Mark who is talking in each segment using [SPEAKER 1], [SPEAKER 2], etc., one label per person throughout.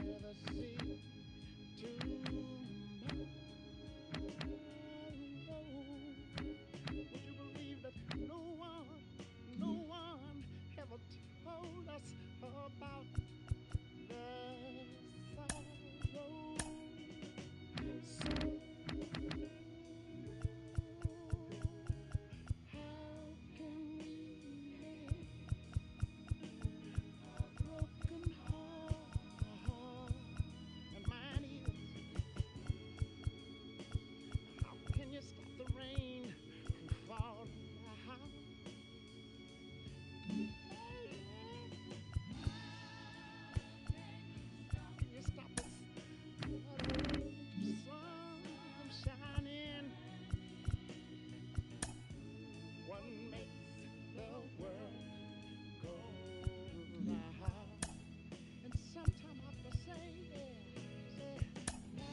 [SPEAKER 1] never see tomorrow. Would you believe that no one ever told us about the sorrow? So how can we mend a broken heart? And mine is, how can you stop the rain from falling down? Can you stop the sun from shining? What makes the world go round? And sometimes I have to say, yeah, say, la,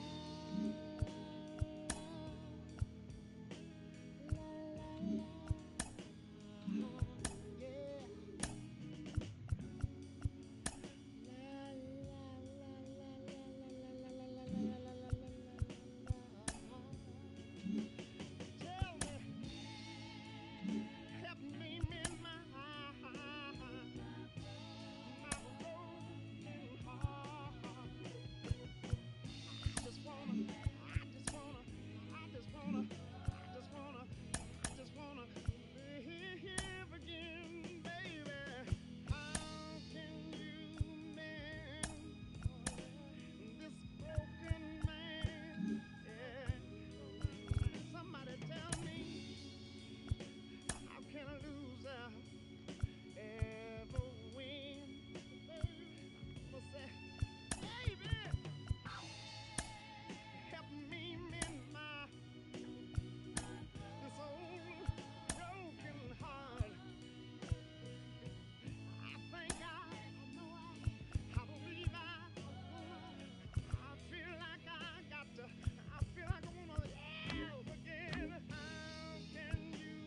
[SPEAKER 1] la, la, la, yeah. Tell me, help me mend my broken heart. I just wanna live again, baby. How can you mend this broken man? Yeah. Somebody tell me, how can a loser ever win? Baby, say, baby, help me mend this old broken heart. I believe I feel like I wanna live again. How can you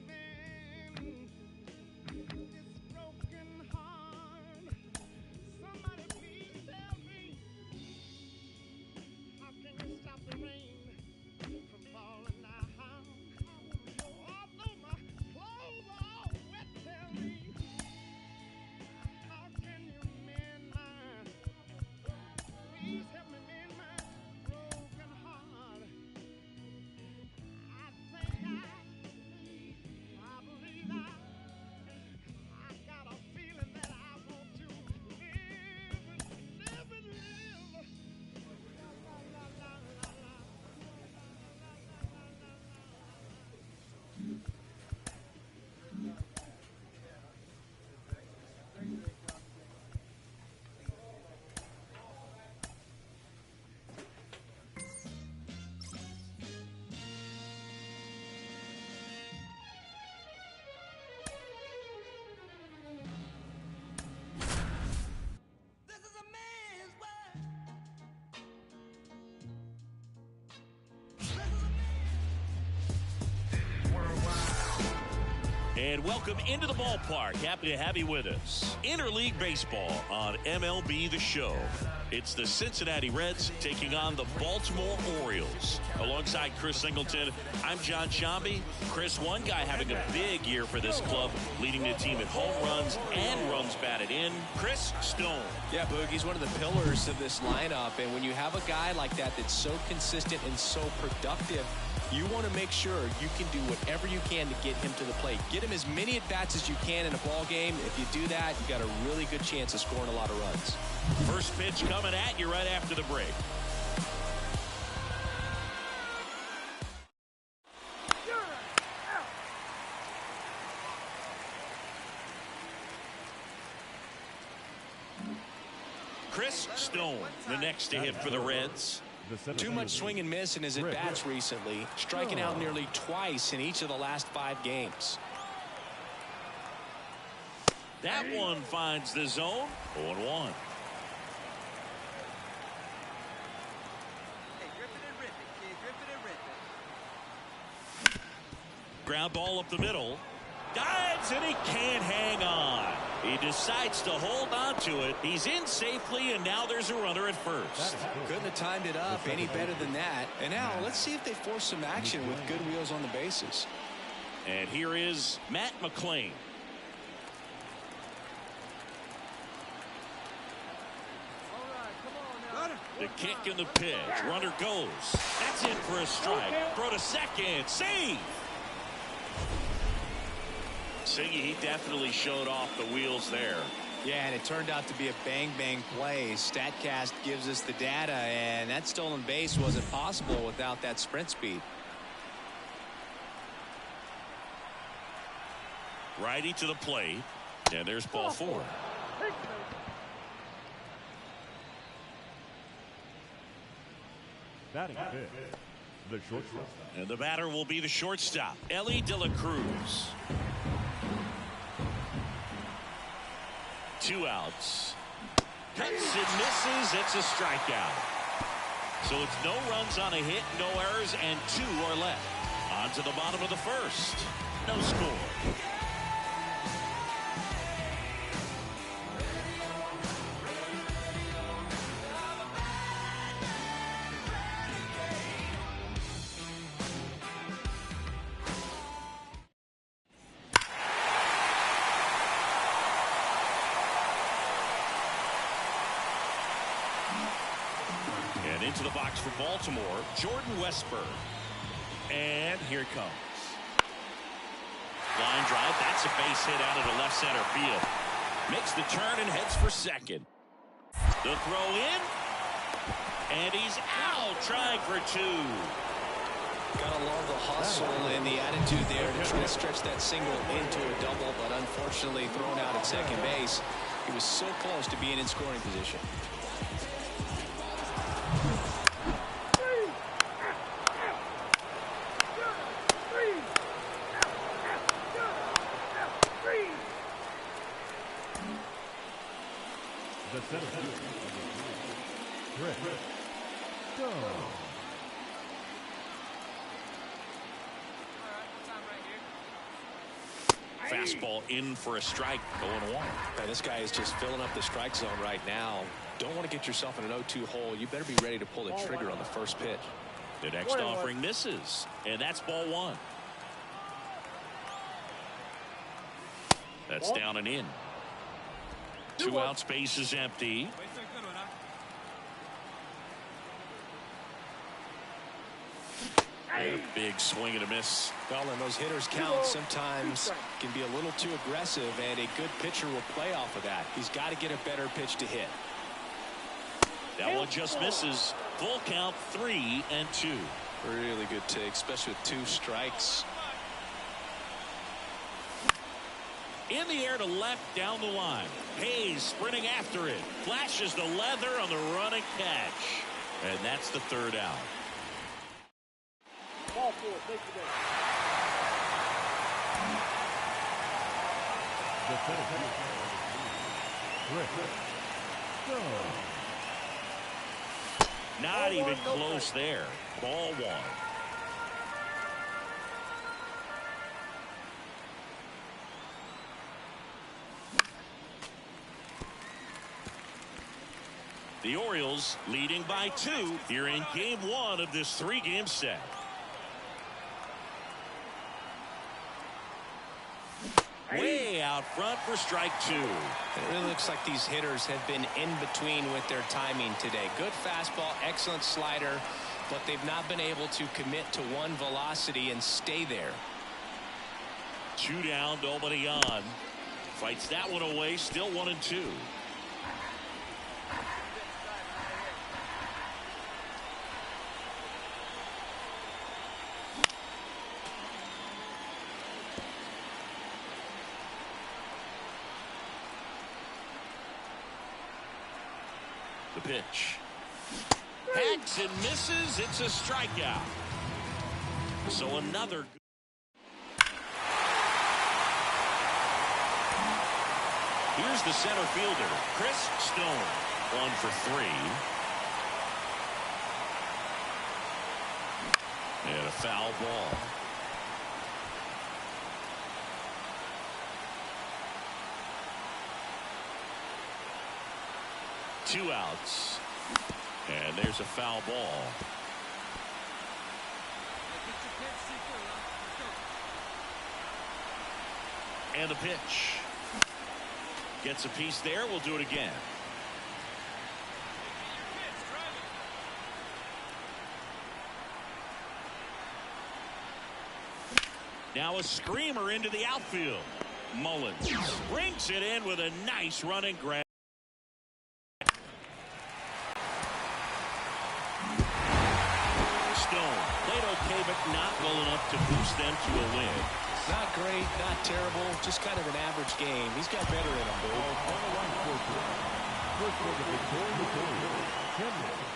[SPEAKER 1] mend this broken heart? Somebody please tell me, how can you stop the rain from falling down? Although my clothes are all wet, tell me, how can you mend please help me mend my broken heart. I believe I got a feeling that I want to live. La, la, la, la, la, la. This is a man's world.
[SPEAKER 2] And welcome into the ballpark. Happy to have you with us. Interleague Baseball on MLB The Show. It's the Cincinnati Reds taking on the Baltimore Orioles. Alongside Chris Singleton, I'm John Shambi. Chris, one guy having a big year for this club, leading the team in home runs and runs batted in, Chris Stone.
[SPEAKER 3] Yeah, Boog, he's one of the pillars of this lineup. And when you have a guy like that that's so consistent and so productive, you want to make sure you can do whatever you can to get him to the plate. Get him as many at-bats as you can in a ball game. If you do that, you got a really good chance of scoring a lot of runs.
[SPEAKER 2] First pitch coming at you right after the break. Chris Stone, the next to hit for the Reds.
[SPEAKER 3] Too much swing and miss in his at-bats recently, striking out nearly twice in each of the last 5 games.
[SPEAKER 2] That one finds the zone. 0-1. Ground ball up the middle. Dives and he can't hang on. He decides to hold on to it. He's in safely, and now there's a runner at first.
[SPEAKER 3] Couldn't have timed it up any better than that. And now let's see if they force some action with good wheels on the bases.
[SPEAKER 2] And here is Matt McClain. The kick and the pitch. Runner goes. That's in for a strike. Throw to second. Save. Siggy, he definitely showed off the wheels there.
[SPEAKER 3] Yeah, and it turned out to be a bang-bang play. StatCast gives us the data, and that stolen base wasn't possible without that sprint speed.
[SPEAKER 2] Righty to the plate. And there's ball 4.
[SPEAKER 4] Batting fifth, the shortstop.
[SPEAKER 2] And the batter will be the shortstop, Ellie De La Cruz. 2 outs. Cuts and misses. It's a strikeout. So it's no runs on a hit, no errors, and 2 are left. On to the bottom of the first. No score. Into the box for Baltimore, Jordan Westburg. And here it comes. Line drive. That's a base hit out of the left center field. Makes the turn and heads for second. The throw in. And he's out, trying for 2.
[SPEAKER 3] Gotta love the hustle and the attitude there to try to stretch that single into a double, but unfortunately thrown out at second base. He was so close to being in scoring position.
[SPEAKER 4] The center fielder, Chris Stone.
[SPEAKER 2] Fastball in for a strike, 0-1.
[SPEAKER 3] Man, this guy is just filling up the strike zone right now. Don't want to get yourself in an 0-2 hole. You better be ready to pull the trigger on the first pitch.
[SPEAKER 2] The next offering misses, and that's ball 1. That's down and in. 2 outs, base is empty. And a big swing and a miss.
[SPEAKER 3] Well, and those hitters count sometimes can be a little too aggressive, and a good pitcher will play off of that. He's got to get a better pitch to hit.
[SPEAKER 2] That one just misses. Full count, 3-2.
[SPEAKER 3] Really good take, especially with 2 strikes.
[SPEAKER 2] In the air to left, down the line. Hayes sprinting after it. Flashes the leather on the running catch. And that's the 3rd out.
[SPEAKER 1] Ball 4, take the base.
[SPEAKER 4] The center fielder, Chris Stone.
[SPEAKER 2] Not even close there. Ball 1. The Orioles leading by 2 here in game 1 of this 3-game set. Way out front for strike 2.
[SPEAKER 3] It really looks like these hitters have been in between with their timing today. Good fastball, excellent slider, but they've not been able to commit to one velocity and stay there.
[SPEAKER 2] 2 down, nobody on. Fights that one away, still 1-2. The pitch. Hacks and misses. It's a strikeout. So another. Here's the center fielder, Chris Stone. 1 for 3. And a foul ball. 2 outs. And there's a foul ball. And the pitch. Gets a piece there. We'll do it again. Now a screamer into the outfield. Mullins brings it in with a nice running grab. Stone played okay, but not well enough to boost them to a win.
[SPEAKER 3] Not great, not terrible, just kind of an average game. He's got better in him, Boo.
[SPEAKER 4] First for the Victoria, Cameron.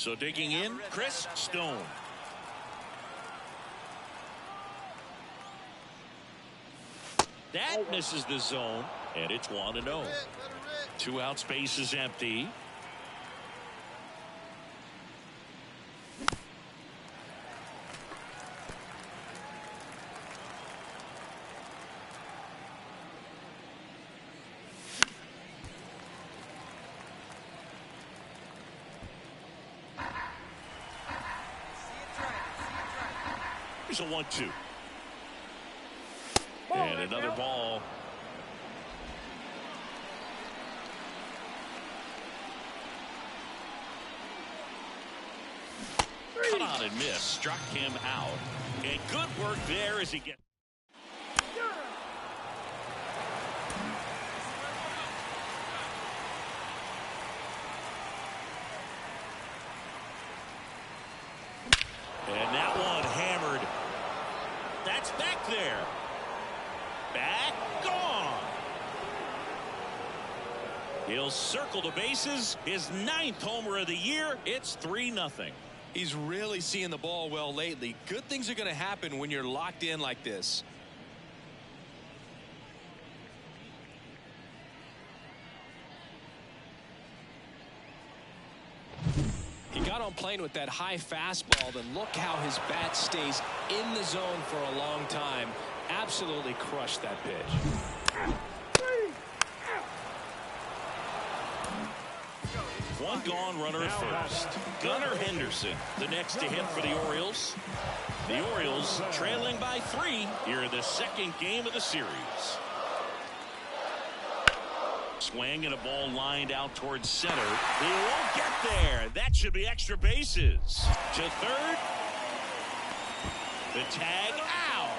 [SPEAKER 2] So digging in, Chris Stone. That misses the zone, and it's 1-0. 2 outs, base is empty. Here's a 1-2. And another ball. Cut on and miss. Struck him out. And good work there as he gets. And that one hammered. That's back there. Back gone. He'll circle the bases. His 9th homer of the year. It's 3-0.
[SPEAKER 3] He's really seeing the ball well lately. Good things are going to happen when you're locked in like this. He got on plane with that high fastball, then look how his bat stays in the zone for a long time. Absolutely crushed that pitch.
[SPEAKER 2] One gone, runner at first. Gunnar Henderson, the next to hit for the Orioles. The Orioles trailing by 3 here in the 2nd game of the series. Swing and a ball lined out towards center. He won't get there. That should be extra bases. To third. The tag out.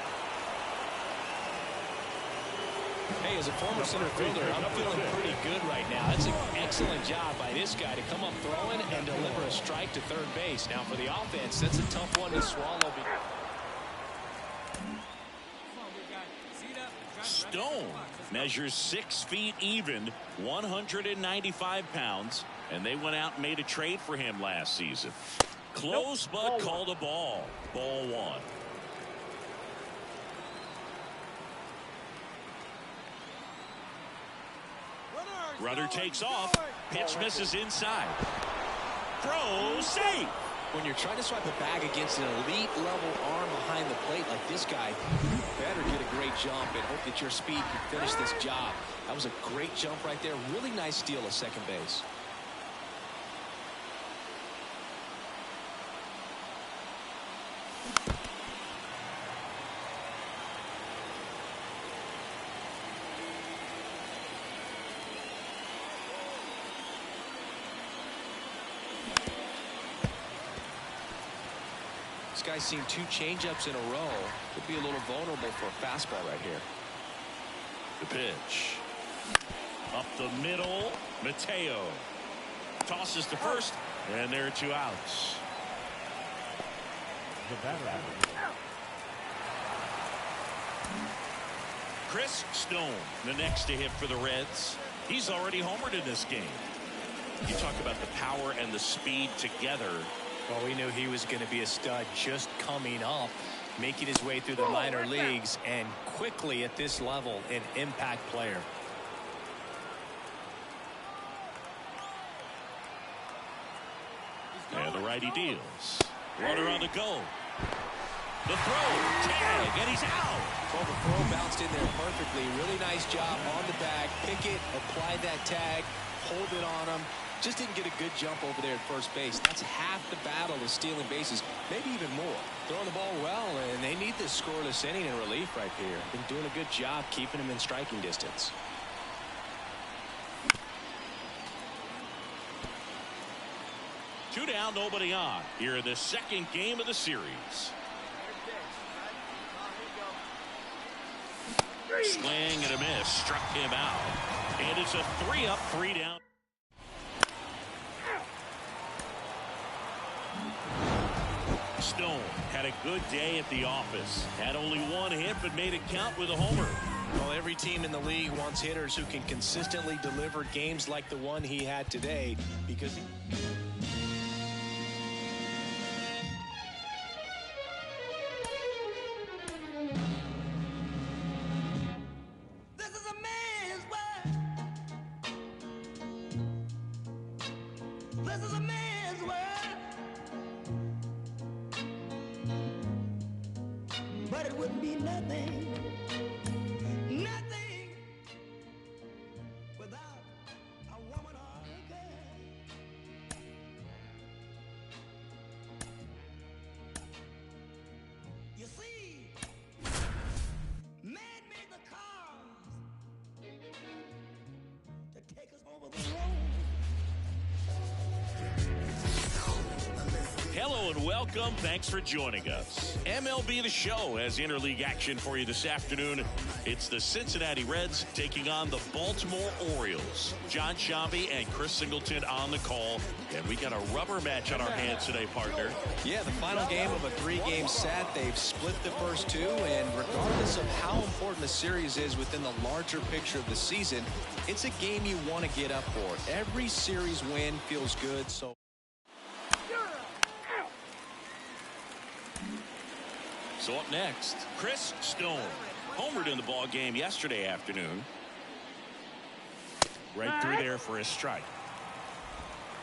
[SPEAKER 3] Hey, as a former center fielder, I'm feeling pretty good right now. That's an excellent job by this guy to come up throwing and deliver a strike to third base. Now for the offense, that's a tough one to swallow.
[SPEAKER 2] Stone measures 6 feet even, 195 pounds, and they went out and made a trade for him last season. Close, but called a ball. Ball 1. Runner takes off. Pitch misses inside. Throw safe.
[SPEAKER 3] When you're trying to swipe a bag against an elite level arm behind the plate like this guy, you better get a great jump and hope that your speed can finish this job. That was a great jump right there. Really nice steal of second base. This guy's seen 2 changeups in a row. Could be a little vulnerable for a fastball right here.
[SPEAKER 2] The pitch. Up the middle. Mateo tosses to first, and there are 2 outs.
[SPEAKER 4] The batter.
[SPEAKER 2] Chris Stone, the next to hit for the Reds. He's already homered in this game. You talk about the power and the speed together.
[SPEAKER 3] Well, we knew he was going to be a stud just coming up, making his way through the minor leagues, and quickly at this level, an impact player.
[SPEAKER 2] And the righty deals. Runner on the go. The throw, tag, and he's out.
[SPEAKER 3] Well, the throw bounced in there perfectly. Really nice job on the bag. Pick it, apply that tag, hold it on him. Just didn't get a good jump over there at first base. That's half the battle of stealing bases, maybe even more. Throwing the ball well, and they need this scoreless inning in relief right here. Been doing a good job keeping him in striking distance.
[SPEAKER 2] Two down, nobody on. Here in the 2nd game of the series. Swing and a miss. Struck him out. And it's a 3-up, 3-down. Stone had a good day at the office. Had only 1 hit, but made it count with a homer.
[SPEAKER 3] Well, every team in the league wants hitters who can consistently deliver games like the one he had today, because
[SPEAKER 5] but it wouldn't be nothing, nothing without a woman or a girl. You see, man made the cars to take us over the road.
[SPEAKER 2] Hello and welcome. Thanks for joining us. MLB The Show has interleague action for you this afternoon. It's the Cincinnati Reds taking on the Baltimore Orioles. John Shambi and Chris Singleton on the call. And we got a rubber match on our hands today, partner.
[SPEAKER 3] Yeah, the final game of a 3-game set. They've split the first two, and regardless of how important the series is within the larger picture of the season, it's a game you want to get up for. Every series win feels good, so...
[SPEAKER 2] So up next, Chris Stone. Homered in the ball game yesterday afternoon. Right through there for a strike.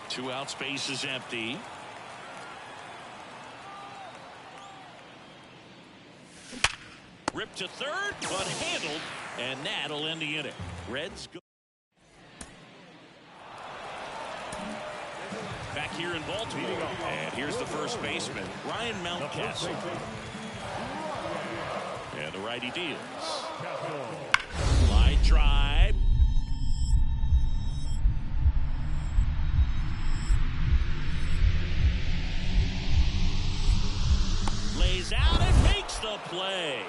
[SPEAKER 2] 2 out, space is empty. Ripped to third, but handled, and that'll end the inning. Reds go. Back here in Baltimore, and here's the first baseman, Ryan Mountcastle. And the righty deals. Line drive. Lays out and makes the play.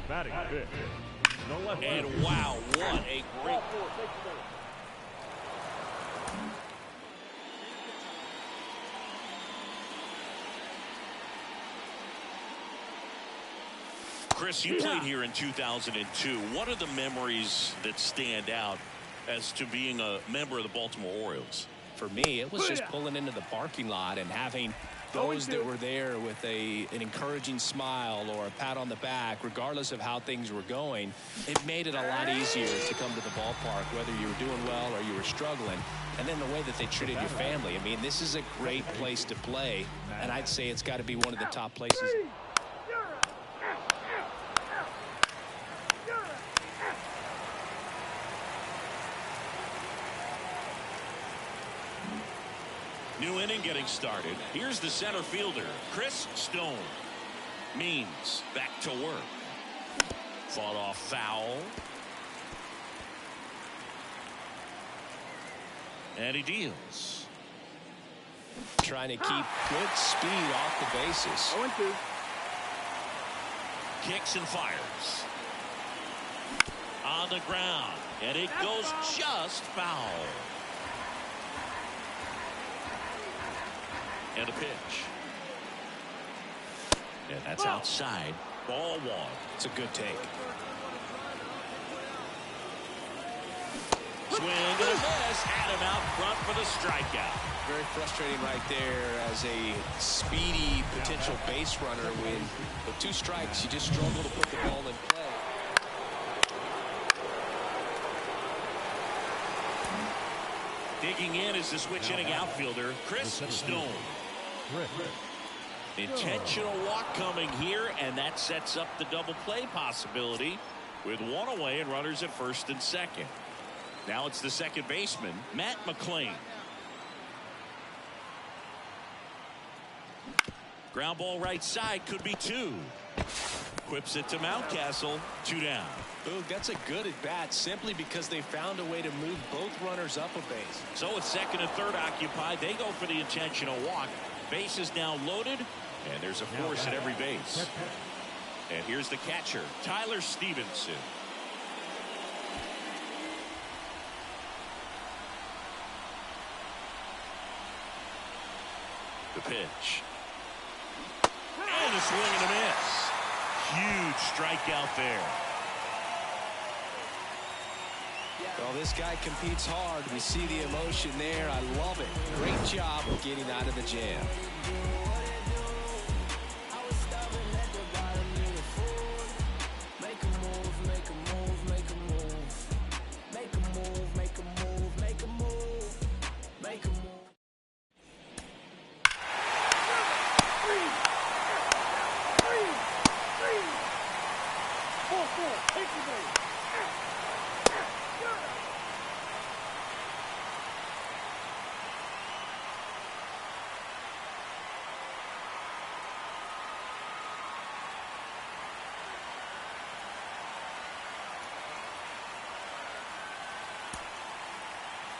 [SPEAKER 4] Batting fifth. No left.
[SPEAKER 2] And wow, what a great. Chris, you played here in 2002. What are the memories that stand out as to being a member of the Baltimore Orioles?
[SPEAKER 3] For me, it was just pulling into the parking lot and having those that were there with an encouraging smile or a pat on the back, regardless of how things were going. It made it a lot easier to come to the ballpark, whether you were doing well or you were struggling. And then the way that they treated your family. I mean, this is a great place to play, and I'd say it's got to be one of the top places.
[SPEAKER 2] New inning getting started. Here's the center fielder, Chris Stone. Means back to work. Fought off foul. And he deals.
[SPEAKER 3] Trying to keep good speed off the bases.
[SPEAKER 2] 0-2. Kicks and fires. On the ground. And it goes just foul. And a pitch. And that's outside. Ball 1.
[SPEAKER 3] It's a good take.
[SPEAKER 2] Swing and a miss. Had him out front for the strikeout.
[SPEAKER 3] Very frustrating right there as a speedy potential base runner. When with 2 strikes, you just struggle to put the ball in play.
[SPEAKER 2] Digging in is the switch inning outfielder, Chris Stone. Intentional walk coming here, and that sets up the double play possibility with 1 away and runners at first and second. Now it's the second baseman, Matt McClain. Ground ball right side, could be 2. Whips it to Mountcastle, 2 down.
[SPEAKER 3] Boog, that's a good at bat simply because they found a way to move both runners up a base.
[SPEAKER 2] So with second and third occupied, they go for the intentional walk. Base is now loaded, and there's a force at every base. And here's the catcher, Tyler Stevenson. The pitch. And a swing and a miss. Huge strikeout there.
[SPEAKER 3] Well, this guy competes hard. We see the emotion there. I love it. Great job of getting out of the jam.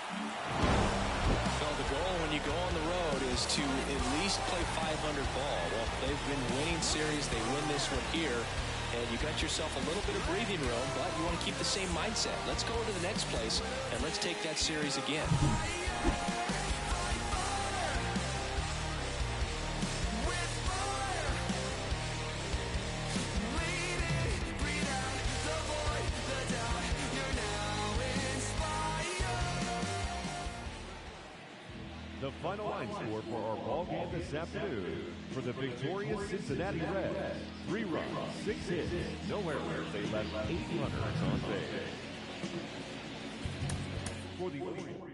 [SPEAKER 3] So the goal when you go on the road is to at least play 500 ball. Well, they've been winning series. They win this one here. And you got yourself a little bit of breathing room, but you want to keep the same mindset. Let's go to the next place, and let's take that series again.
[SPEAKER 4] The final line score for our ball game this afternoon: for the victorious Cincinnati Reds, 3 runs, 6 hits, no errors. They left 8 runners on base. For the Orioles,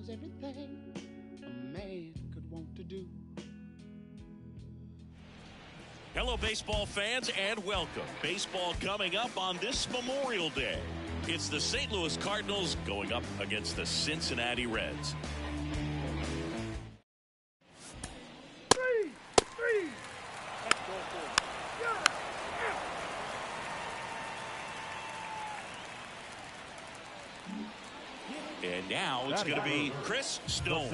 [SPEAKER 1] Was everything a man could want to do.
[SPEAKER 2] Hello, baseball fans, and welcome. Baseball coming up on this Memorial Day. It's the St. Louis Cardinals going up against the Cincinnati Reds. And now it's going to be Chris Stone.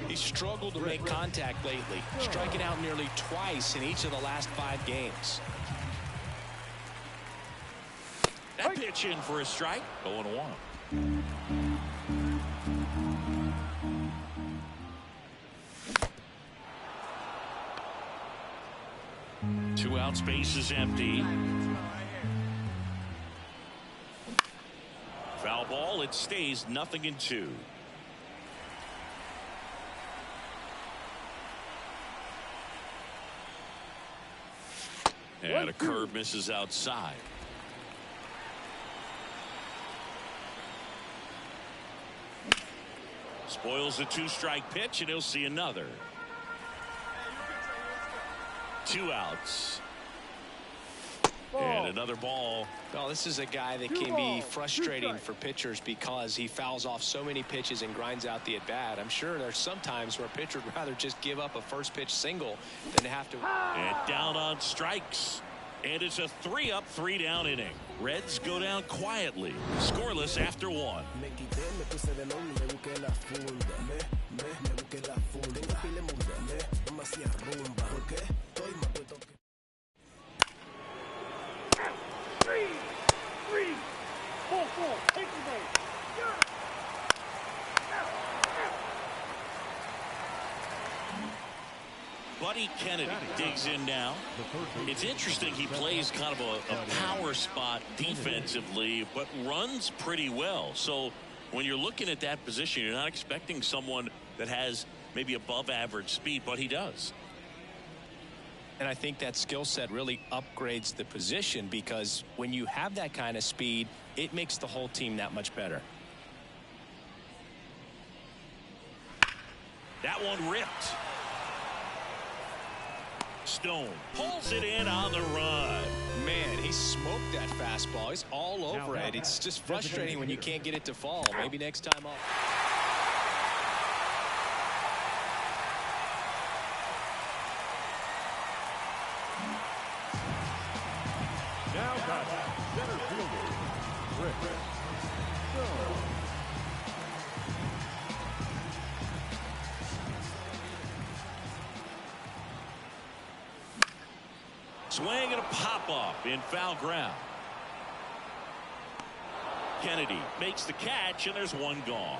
[SPEAKER 3] He's struggled to make contact lately, striking out nearly twice in each of the last 5 games.
[SPEAKER 2] That pitch in for a strike. 0-1. 2 out, space is empty. Foul ball, it stays 0-2. And a curve misses outside. Spoils the 2-strike pitch, and he'll see another. 2 outs. And another ball.
[SPEAKER 3] Well, this is a guy that can be frustrating for pitchers because he fouls off so many pitches and grinds out the at-bat. I'm sure there's some times where a pitcher would rather just give up a first pitch single than to have to.
[SPEAKER 2] And down on strikes. And it's a 3-up, 3-down inning. Reds go down quietly, scoreless after 1. Buddy Kennedy digs in now. It's interesting, he plays kind of a power spot defensively, but runs pretty well. So when you're looking at that position, you're not expecting someone that has maybe above average speed, but he does.
[SPEAKER 3] And I think that skill set really upgrades the position, because when you have that kind of speed, it makes the whole team that much better.
[SPEAKER 2] That one ripped. Stone pulls it in on the run.
[SPEAKER 3] Man, he smoked that fastball. He's all over it. It's just frustrating when you can't get it to fall. Maybe next time off.
[SPEAKER 4] now got center fielder Rick Stone.
[SPEAKER 2] Swing and a pop-off in foul ground. Kennedy makes the catch, and there's one gone.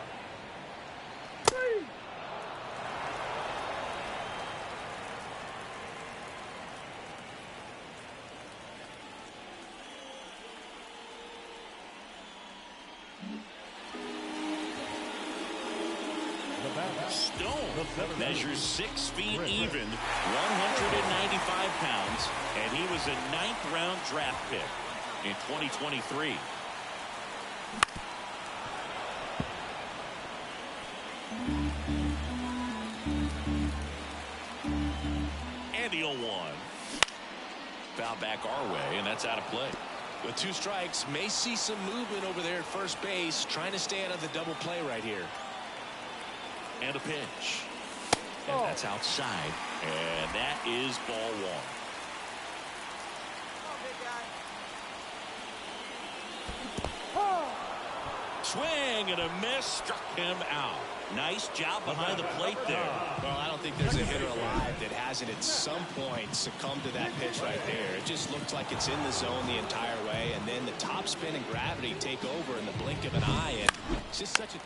[SPEAKER 4] The batter,
[SPEAKER 2] Stone measures 6 feet even, 195 pounds, and he was a 9th-round draft pick in 2023. And the 0-1. Foul back our way, and that's out of play.
[SPEAKER 3] With 2 strikes, may see some movement over there at first base, trying to stay out of the double play right here.
[SPEAKER 2] And a pitch. And that's outside. And that is ball 1. Swing and a miss, struck him out. Nice job behind the plate there.
[SPEAKER 3] Well, I don't think there's a hitter alive that hasn't at some point succumbed to that pitch right there. It just looks like it's in the zone the entire way, and then the top spin and gravity take over in the blink of an eye, and it's just such a...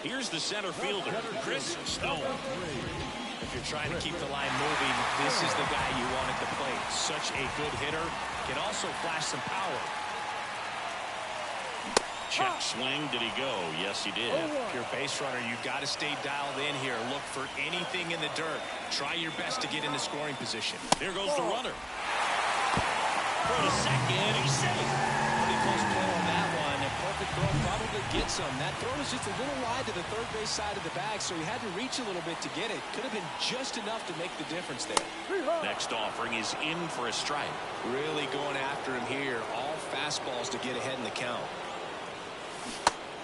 [SPEAKER 2] Here's the center fielder, Chris Stone.
[SPEAKER 3] If you're trying to keep the line moving, this is the guy you want at the plate. Such a good hitter. Can also flash some power.
[SPEAKER 2] Check swing. Did he go? Yes, he did.
[SPEAKER 3] If you're a base runner, you've got to stay dialed in here. Look for anything in the dirt. Try your best to get into scoring position.
[SPEAKER 2] There goes the runner. For the second, he's safe.
[SPEAKER 3] Pretty close play on that one. A perfect throw probably gets him. That throw was just a little wide to the third base side of the bag, so he had to reach a little bit to get it. Could have been just enough to make the difference there.
[SPEAKER 2] Next offering is in for a strike.
[SPEAKER 3] Really going after him here. All fastballs to get ahead in the count.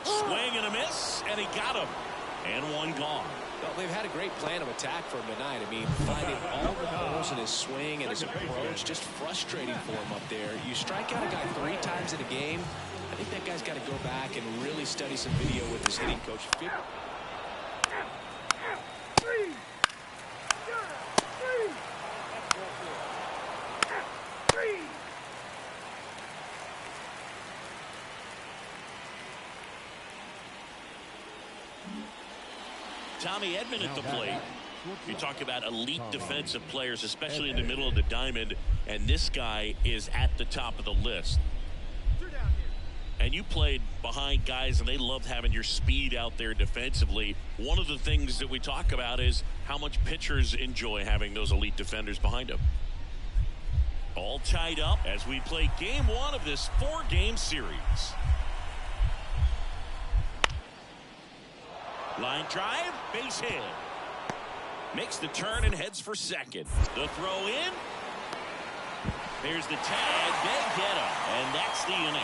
[SPEAKER 2] Swing and a miss, and he got him. And one gone.
[SPEAKER 3] Well, they've had a great plan of attack for him tonight. I mean, finding all the holes in his swing and his approach, just frustrating for him up there. You strike out a guy 3 times in a game, I think that guy's got to go back and really study some video with his hitting coach.
[SPEAKER 2] Tommy Edman at the plate. You talk about elite defensive players, especially in the middle of the diamond, and this guy is at the top of the list. And you played behind guys, and they loved having your speed out there defensively. One of the things that we talk about is how much pitchers enjoy having those elite defenders behind them. All tied up as we play game 1 of this 4-game series. Line drive, base hit. Makes the turn and heads for second. The throw in. There's the tag. They get him. And that's the inning.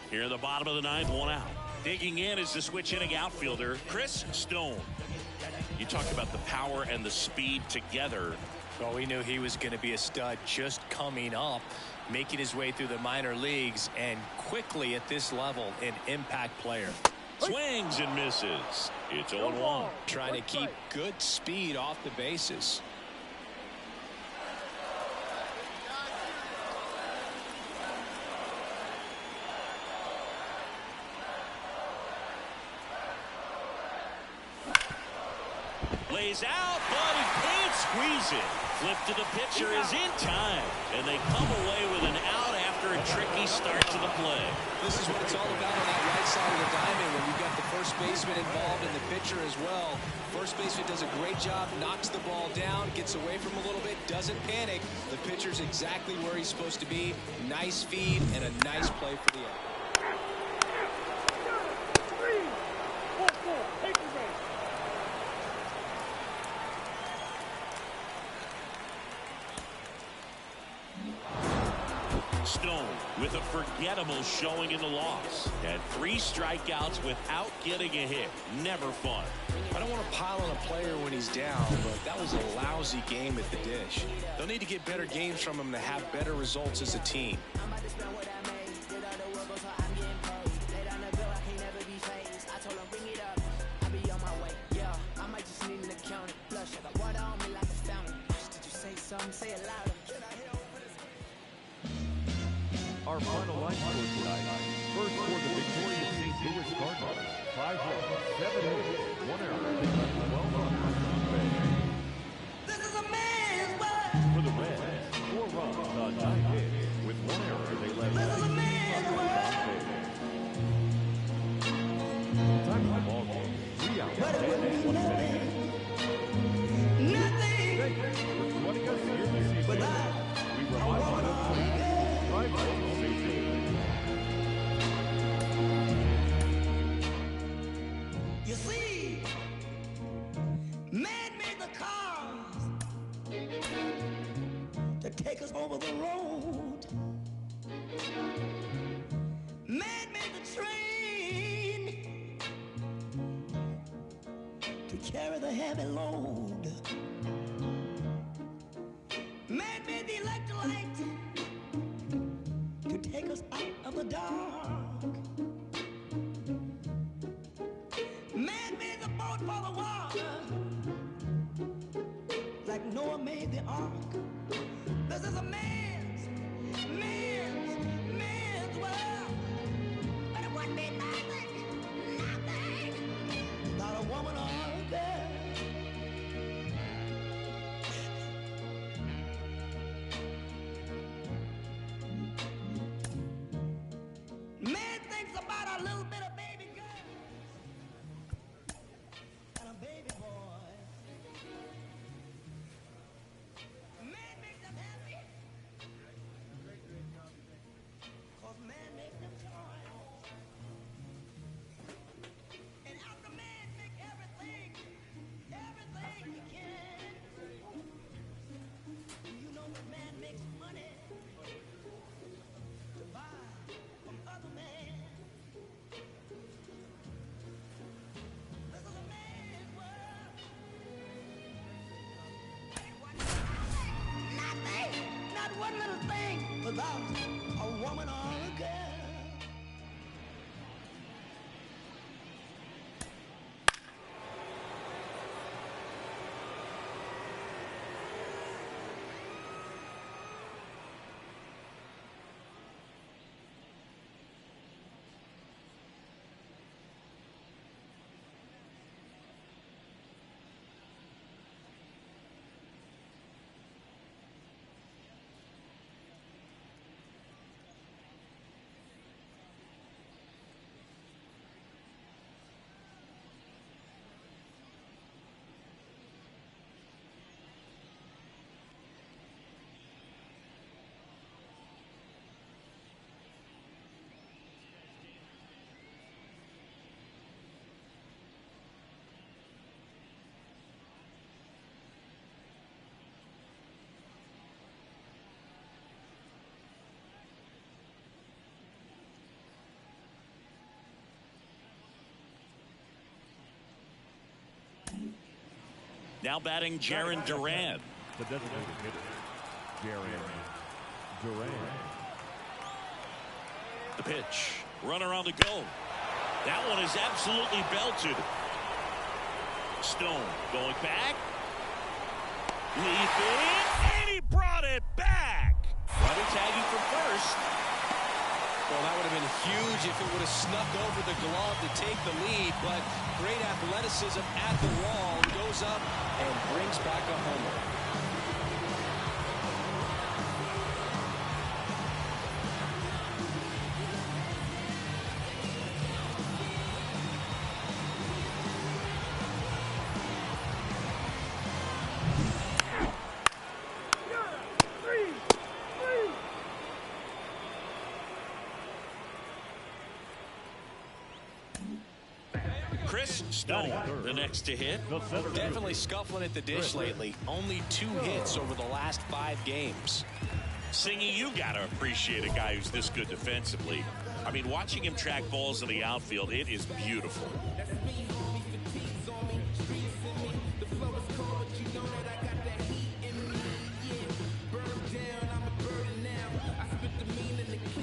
[SPEAKER 2] Here in the bottom of the 9th, 1 out. Digging in is the switch hitting outfielder, Chris Stone. You talk about the power and the speed together.
[SPEAKER 3] Well, we knew he was going to be a stud just coming up, making his way through the minor leagues, and quickly at this level, an impact player.
[SPEAKER 2] Swings and misses. It's 0-1.
[SPEAKER 3] Trying to keep good speed off the bases.
[SPEAKER 2] Lays out, but he can't squeeze it. Flip to the pitcher is in time, and they come away with an out after a tricky start to the play.
[SPEAKER 3] This is what it's all about on that right side of the diamond when you've got the first baseman involved and the pitcher as well. First baseman does a great job, knocks the ball down, gets away from him a little bit, doesn't panic. The pitcher's exactly where he's supposed to be. Nice feed and a nice play for the out.
[SPEAKER 2] Stone with a forgettable showing in the loss. And 3 strikeouts without getting a hit. Never fun.
[SPEAKER 3] I don't want to pile on a player when he's down, but that was a lousy game at the dish. They'll need to get better games from him to have better results as a team.
[SPEAKER 4] Our final line score tonight. First for the victorious St. Louis Cardinals. 5 runs, 7 hits, 1 error, 12 runners on base.
[SPEAKER 5] This is a man's world.
[SPEAKER 4] For the Reds, 4 runs on 9 hits. With 1 error, they left
[SPEAKER 5] This is a
[SPEAKER 4] 19
[SPEAKER 5] man's
[SPEAKER 4] runners
[SPEAKER 5] world.
[SPEAKER 4] on base. Time of the ball game, 3 hours,
[SPEAKER 5] But it
[SPEAKER 4] 10
[SPEAKER 5] would
[SPEAKER 4] minutes,
[SPEAKER 5] be
[SPEAKER 4] 1 minute.
[SPEAKER 5] nothing
[SPEAKER 4] Thank you for joining us here this evening.
[SPEAKER 5] without
[SPEAKER 4] We
[SPEAKER 5] a
[SPEAKER 4] remind you
[SPEAKER 5] woman
[SPEAKER 4] that
[SPEAKER 5] or a girl.
[SPEAKER 4] drive by safety.
[SPEAKER 5] You see, man made the cars to take us over the road. Man made the train to carry the heavy load. Man made the electrolyte to take us out of the dark. Man made the boat for the water, like Noah made the ark. This is a man's world. But it wouldn't be nothing, not a woman or a girl. Man thinks about a little bit of baby girl and a baby boy. Man makes them happy, 'cause man makes them toys. And after man make everything he can, you know when man makes money to buy from other men. This is a man's world. Nothing, not one little thing without a woman or a girl.
[SPEAKER 2] Now batting Jaron Duran.
[SPEAKER 4] The designated hitter, Jaron Duran.
[SPEAKER 2] The pitch. Runner on the go. That one is absolutely belted. Stone going back. Leaping. And he brought it back. Runner tagging from first.
[SPEAKER 3] Well, that would have been huge if it would have snuck over the glove to take the lead, but great athleticism at the wall, goes up and brings back a homer.
[SPEAKER 2] Stone, the next to hit.
[SPEAKER 3] Definitely scuffling at the dish lately. Only 2 hits over the last 5 games.
[SPEAKER 2] Singy, you got to appreciate a guy who's this good defensively. I mean, watching him track balls in the outfield, it is beautiful.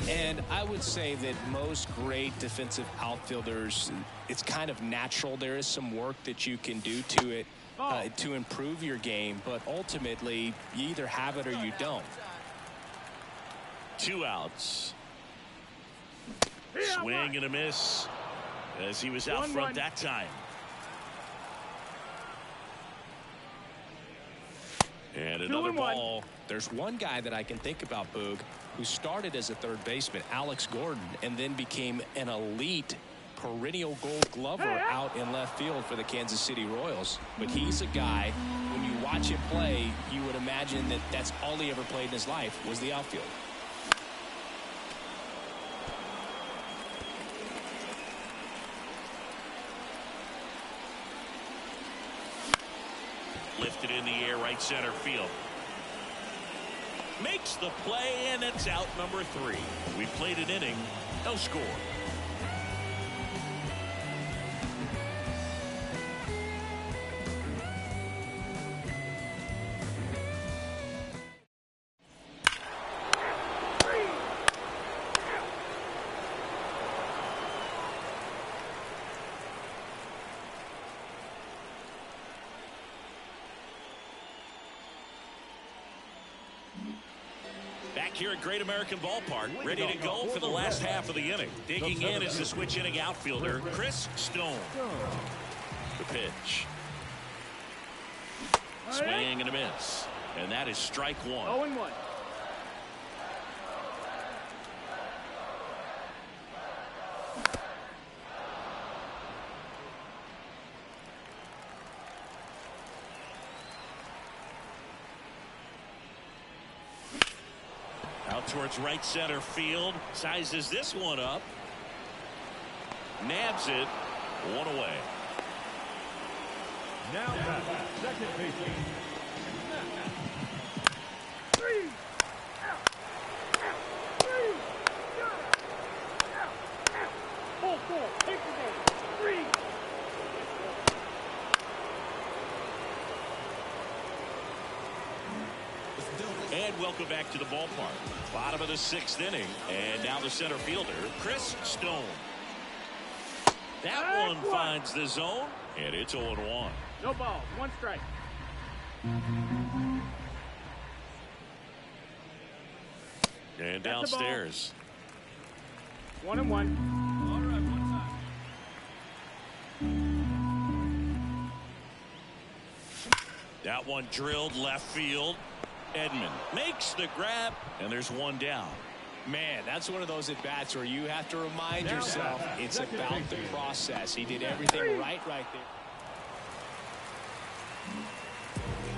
[SPEAKER 3] And I would say that most great defensive outfielders, it's kind of natural. There is some work that you can do to it to improve your game, but ultimately you either have it or you don't.
[SPEAKER 2] 2 outs. Swing and a miss as he was out front that time. And another ball.
[SPEAKER 3] There's one guy that I can think about, Boog, who started as a third baseman, Alex Gordon, and then became an elite perennial Gold Glover out in left field for the Kansas City Royals. But he's a guy, when you watch him play, you would imagine that that's all he ever played in his life was the outfield.
[SPEAKER 2] Lifted in the air, right center field. Makes the play, and it's out number 3. We played an inning, no score. Back here at Great American Ballpark, ready to go for the last half of the inning. Digging in is the switch inning outfielder, Chris Stone. The pitch. Swing and a miss. And that is strike 1.
[SPEAKER 1] 0-1.
[SPEAKER 2] Out towards right center field. Sizes this one up. Nabs it. 1 away.
[SPEAKER 4] Now back, second baseman.
[SPEAKER 2] And welcome back to the ballpark. Bottom of the 6th inning. And now the center fielder, Chris Stone. That one finds the zone. And it's 0-1.
[SPEAKER 1] No ball. 1 strike.
[SPEAKER 2] And downstairs.
[SPEAKER 1] 1-1. All right, 1 time.
[SPEAKER 2] That one drilled left field. Edman makes the grab, and there's 1 down.
[SPEAKER 3] Man, that's one of those at-bats where you have to remind yourself it's about the process. He did everything right there.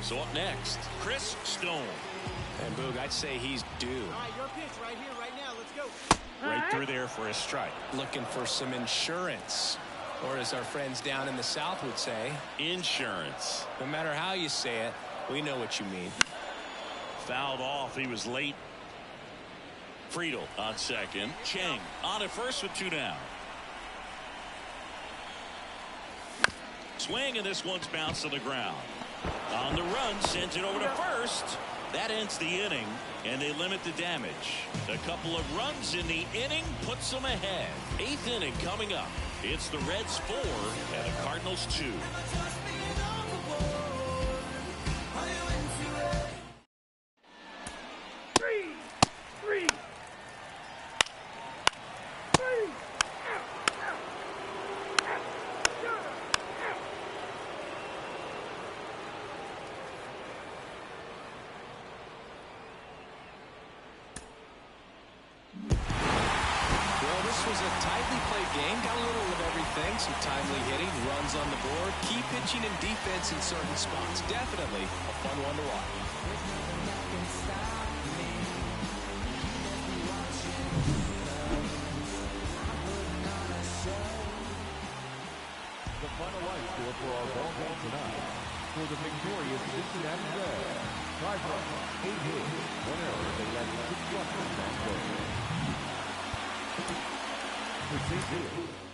[SPEAKER 2] So up next, Chris Stone.
[SPEAKER 3] And Boog, I'd say he's due.
[SPEAKER 1] All right, your pitch right here, right now. Let's go.
[SPEAKER 2] Right through there for a strike.
[SPEAKER 3] Looking for some insurance. Or as our friends down in the South would say,
[SPEAKER 2] Insurance.
[SPEAKER 3] no matter how you say it, we know what you mean.
[SPEAKER 2] Fouled off. He was late. Friedel on second. Chang on at first with 2 down. Swing, and this one's bounced to the ground. On the run, sends it over to first. That ends the inning, and they limit the damage. A couple of runs in the inning puts them ahead. 8th inning coming up. It's the Reds 4 and the Cardinals 2.
[SPEAKER 3] Was a tightly played game. Got a little of everything. Some timely hitting, runs on the board, key pitching and defense in certain spots. Definitely a fun one to watch.
[SPEAKER 4] The final line score for our ball game tonight. For the victorious Cincinnati Reds, 5 runs, 8 hits, 1 error. They left 6 runners on base. For St. Louis,